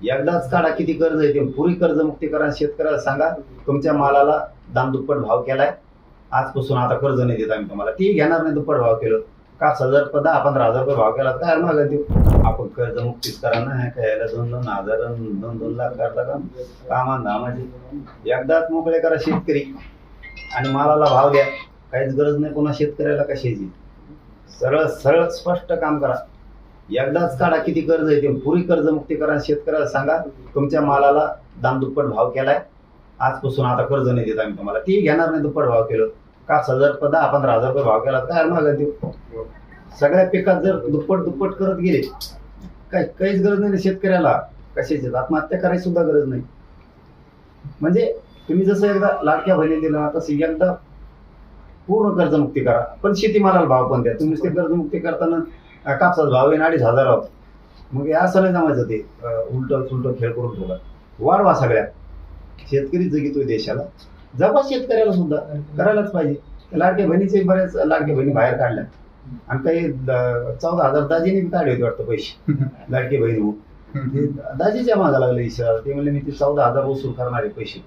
एकदाच काढा, किती कर्ज आहे ते पुरी कर्जमुक्ती करा. शेतकऱ्याला सांगा तुमच्या मालाला दाम दुप्पट भाव केलाय, आजपासून आता कर्ज नाही देत आम्ही तुम्हाला. ती घेणार नाही दुप्पट भाव केलं का. 10,000-15,000 रुपये भाव केला काय मागत देऊ आपण. कर्जमुक्तीच करा ना, काय 2-2 हजार 2-2 लाख करता का कामा धामाचे. एकदाच मोकळे करा शेतकरी आणि मालाला भाव द्या. काहीच गरज नाही पुन्हा शेतकऱ्याला कशाची. सरळ सरळ स्पष्ट काम करा. एकदाच काढा, किती कर्ज आहे ते पुरी कर्जमुक्ती करा. शेतकऱ्याला सांगा तुमच्या मालाला दाम दुप्पट भाव केलाय, आजपासून आता कर्ज नाही देत आम्ही तुम्हाला. ती घेणार नाही दुप्पट भाव केलं का. 10,000-15,000 रुपये भाव केला काय मागत देऊ. सगळ्या पिकात जर दुप्पट करत गेले काहीच गरज नाही शेतकऱ्याला कशाची. आत्महत्या करायची सुद्धा गरज नाही. म्हणजे तुम्ही जसं एकदा लाडक्या बहिणी दिला तसं एकदा पूर्ण कर्जमुक्ती करा, पण शेतीमालाला भाव पण द्या. तुम्ही ते कर्जमुक्ती करताना कापसाचा भाव आहे 2,500 आहोत, मग असं नाही जमायचं. ते उलट खेळ करून ठेवला. वाढवा सगळ्या. शेतकरी जगितोय देशाला, जपा शेतकऱ्याला सुद्धा करायलाच पाहिजे. लाडक्या बहिणीचे बऱ्याच लाडक्या बहिणी बाहेर काढल्या आणि काही 14,000 दाजीने काढले होते वाटतं पैसे लाडकी बहीण. दाजीच्या मागा लागले इशारा. ते म्हणले मी ते 14,000 वसूल करणारे पैसे.